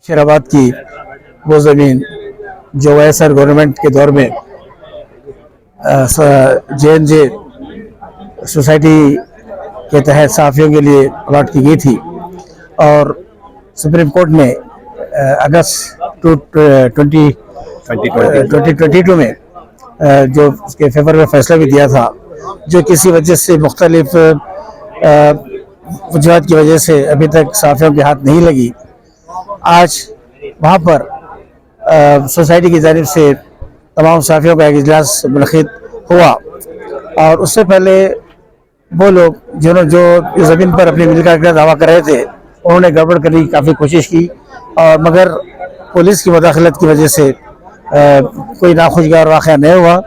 शेराबाद की वो ज़मीन जो वाईएसआर गवर्नमेंट के दौर में JNJ सोसाइटी के तहत सहाफ़ियों के लिए अलॉट की गई थी और सुप्रीम कोर्ट ने अगस्त 2022 में जो उसके फेवर में फैसला भी दिया था, जो किसी वजह से मुख्तलिफ वजूहत की वजह से अभी तक सहाफ़ियों के हाथ नहीं लगी। आज वहाँ पर सोसाइटी की जानिब से तमाम सहाफ़ियों का एक इजलास मुनक़िद हुआ और उससे पहले वो लोग जो ज़मीन पर अपनी मिल्कियत का दावा कर रहे थे, उन्होंने गड़बड़ करने की काफ़ी कोशिश की और मगर पुलिस की मदाखलत की वजह से कोई नाखुशगवार वाक़या नहीं हुआ।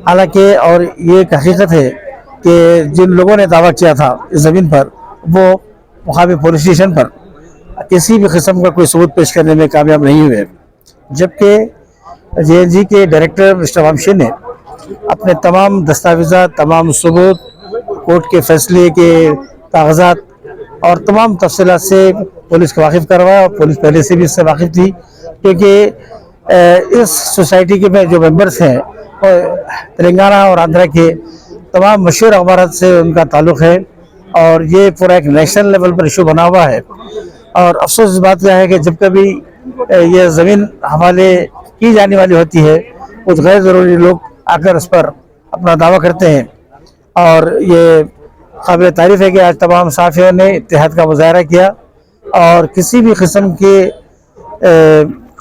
हालांकि और ये एक हकीकत है कि जिन लोगों ने दावा किया था इस ज़मीन पर, वो मुकामी पुलिस स्टेशन पर किसी भी किस्म का कोई सबूत पेश करने में कामयाब नहीं हुए, जबकि JNG के डायरेक्टर मिस्टर वंशी ने अपने तमाम दस्तावेज़ात, तमाम सबूत, कोर्ट के फैसले के कागजात और तमाम तफसीलात से पुलिस को वाकिफ़ करवाया और पुलिस पहले से भी इससे वाकिफ़ थी, क्योंकि इस सोसाइटी के में जो मेंबर्स हैं तेलंगाना और आंध्रा के तमाम मशहूर अखबारात से उनका ताल्लुक़ है और ये पूरा एक नेशनल लेवल पर इशू बना हुआ है। और अफसोस इस बात का है कि जब कभी ये ज़मीन हवाले की जाने वाली होती है, कुछ गैर ज़रूरी लोग आकर उस पर अपना दावा करते हैं और ये काबिल तारीफ़ है कि आज तमाम सहाफ़ियों ने इत्तेहाद का मुज़ाहरा किया और किसी भी किस्म के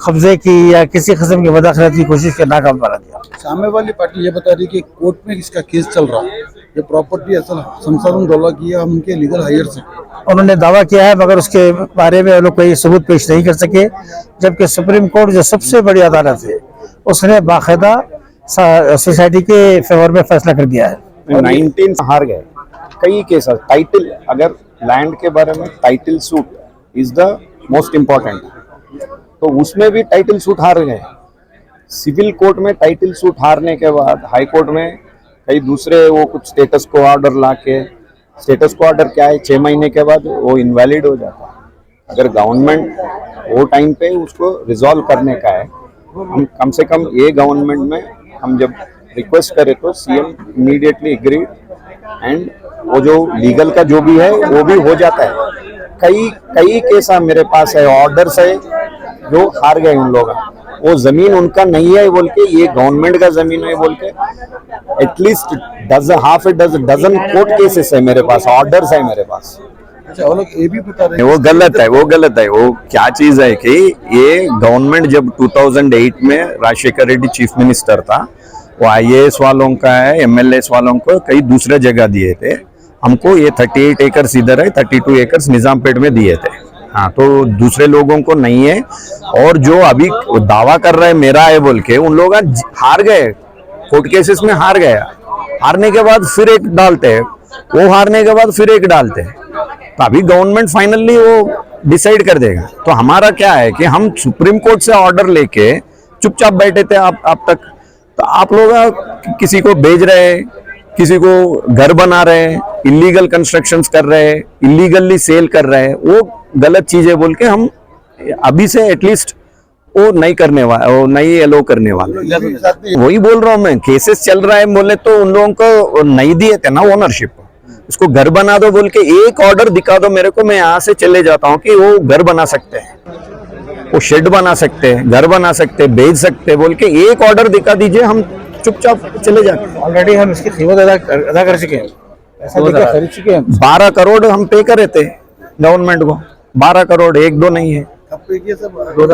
कब्ज़े की या किसी किस्म की मदाखलत की कोशिश के नाकाम बना दिया। सामने वाली पार्टी ये बता रही कि कोर्ट में इसका केस चल रहा है, ये प्रॉपर्टी असल संसाधन दौला की है, हम उनके लीगल हायर से उन्होंने दावा किया है, मगर उसके बारे में लोग कोई सबूत पेश नहीं कर सके, जबकि सुप्रीम कोर्ट जो सबसे बड़ी अदालत है उसने बाकायदा सोसाइटी के फेवर में फैसला कर दिया है। 19 हार गए कई केस। टाइटल, अगर लैंड के बारे में title suit is the most important, तो उसमें भी टाइटल सूट हार गए। सिविल कोर्ट में टाइटल सूट हारने के बाद हाई कोर्ट में कई दूसरे वो कुछ स्टेटस को ऑर्डर ला के, स्टेटस को ऑर्डर क्या है 6 महीने के बाद वो इनवैलिड हो जाता है। अगर गवर्नमेंट वो टाइम पे उसको रिजॉल्व करने का है, हम कम से कम ये गवर्नमेंट में हम जब रिक्वेस्ट करें तो CM इमीडिएटली एग्रीड एंड वो जो लीगल का जो भी है वो भी हो जाता है। कई केस मेरे पास है, ऑर्डर्स है जो हार गए उन लोग, वो जमीन उनका नहीं है बोल के, ये गवर्नमेंट का जमीन है बोल के। एटलीस्ट डजन कोर्ट केसेस है मेरे पास, ऑर्डर्स है मेरे पास। अच्छा, वो लोग ये भी बता रहे हैं वो गलत है, वो गलत है। वो क्या चीज है कि ये गवर्नमेंट जब 2008 में राजशेखर रेड्डी चीफ मिनिस्टर था, वो IAS वालों का है, MLAs वालों को कई दूसरे जगह दिए थे। हमको ये 38 एकर्स इधर है, 32 एकर्स निजामपेट में दिए थे। हाँ, तो दूसरे लोगों को नहीं है। और जो अभी दावा कर रहे हैं मेरा है बोल के, उन लोग हार गए, कोर्ट केसेस में हार गए। हारने के बाद फिर एक डालते हैं, वो हारने के बाद फिर एक डालते हैं। तो अभी गवर्नमेंट फाइनली वो डिसाइड कर देगा। तो हमारा क्या है कि हम सुप्रीम कोर्ट से ऑर्डर लेके चुपचाप बैठे थे आप तक। तो आप लोग किसी को भेज रहे हैं, किसी को घर बना रहे हैं, इलीगल कंस्ट्रक्शंस कर रहे हैं, इलीगली सेल कर रहे हैं, वो गलत चीज है बोल के हम अभी से एटलीस्ट वो नहीं करने वाले, वो नहीं अलो करने वाले। वही बोल रहा हूँ मैं, केसेस चल रहा है बोले तो उन लोगों को नहीं दिए थे ना ओनरशिप, उसको घर बना दो बोल के एक ऑर्डर दिखा दो मेरे को, मैं यहाँ से चले जाता हूँ कि वो घर बना सकते हैं, वो शेड बना सकते हैं, घर बना सकते हैं, बेच सकते हैं बोल के एक ऑर्डर दिखा दीजिए, हम चुपचाप चले जाते हैं। ऑलरेडी हम इसकी कीमत अदा कर चुके हैं, ऐसा खरीद चुके हैं। 12 करोड़ हम पे करे थे गवर्नमेंट को, 12 करोड़, 1-2 नहीं है।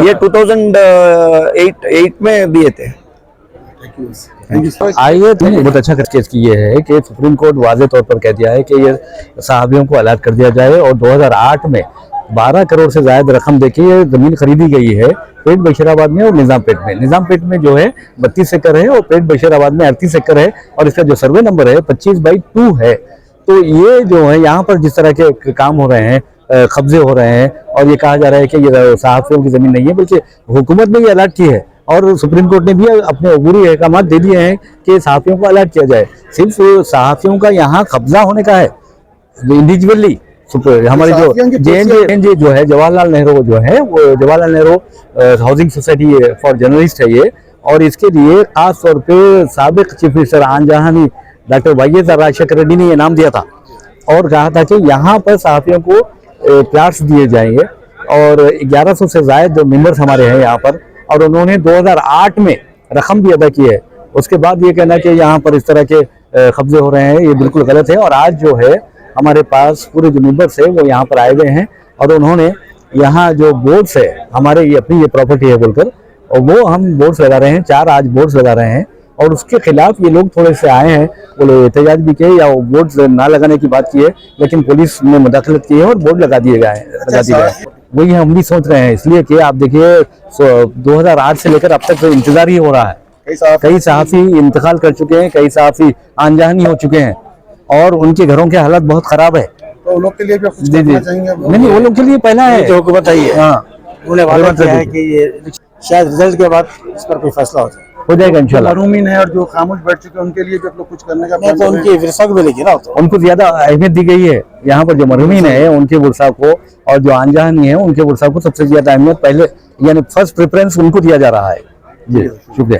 ये 2008 में दिए थे। आइए, बहुत अच्छा केस की ये है कि सुप्रीम कोर्ट वाज़े तौर पर कह दिया है कि ये सहाबियों को अलॉट कर दिया जाए और 2008 में 12 करोड़ से ज्यादा रकम देके ये जमीन खरीदी गई है पेट बशीराबाद में और निजामपेट में। निजामपेट में जो है 32 एकड़ है और पेट बशीराबाद में 38 एकड़ है और इसका जो सर्वे नंबर है 25/2 है। तो ये जो है यहाँ पर जिस तरह के काम हो रहे हैं, कब्जे हो रहे हैं और ये कहा जा रहा है कि ये सहाफ़ियों की जमीन नहीं है, बल्कि हुकूमत ने ये अलॉट की है और सुप्रीम कोर्ट ने भी अपने अबूरी अहकाम दे दिए हैं कि सहाफ़ियों को अलॉट किया जाए। सिर्फ सहाफ़ियों का यहाँ कब्जा होने का है इंडिविजुअली, हमारे जो साथियों की जे जो है जवाहरलाल नेहरू जो है वो Jawaharlal Nehru housing society for journalist है ये, और इसके लिए खास तौर पे साबिक चीफ मिनिस्टर आन जहानी डॉक्टर वाईएस राजशेखर रेड्डी ने ये नाम दिया था और कहा था कि यहाँ पर सहाफ़ियों को प्लाट्स दिए जाएंगे, और 1100 से ज़ायद जो मेंबर्स हमारे हैं यहाँ पर, और उन्होंने 2008 में रकम भी अदा की है। उसके बाद ये कहना कि यहाँ पर इस तरह के कब्जे हो रहे हैं, ये बिल्कुल गलत है। और आज जो है हमारे पास पूरे जो मेंबर्स है वो यहाँ पर आए हुए हैं, और उन्होंने यहाँ जो बोर्ड्स है हमारे ये अपनी ये प्रॉपर्टी है बोलकर, और वो हम बोर्ड्स लगा रहे हैं, 4 आज बोर्ड्स लगा रहे हैं, और उसके खिलाफ ये लोग थोड़े से आए हैं, बोले एहतजाज भी किए या बोर्ड ना लगाने की बात की है, लेकिन पुलिस ने मुदाखलत की है और बोर्ड लगा दिए गए। वही हम भी सोच रहे हैं, इसलिए कि आप देखिए 2008 से लेकर अब तक तो इंतजार ही हो रहा है। कई सहाफ़ी इंतकाल कर चुके हैं, कई सहाफ़ी अनजानी हो चुके हैं, और उनके घरों के हालत बहुत खराब है। तो उन लोग के लिए भी कुछ जी करना चाहेंगे आप? नहीं, वो लोग के लिए पहला है जो हुकूमत आई है हाँ, उन्होंने वादा किया है कि ये शायद रिजल्ट के बाद इस पर कोई फैसला हो जाए। हो जाएगा इंशाल्लाह। महरूमीन है और जो खामोश बैठ चुके हैं उनके लिए भी आप लोग कुछ करने का नहीं तो उनकी विरसा को मिलेगी ना, तो उनको ज्यादा अहमियत दी गई है। यहाँ पर जो मरहूमीन है उनके वर्षा को, और जो अनजानी है उनके वर्षा को सबसे ज्यादा अहमियत पहले, यानी फर्स्ट प्रेफरेंस उनको दिया जा रहा है। जी शुक्रिया।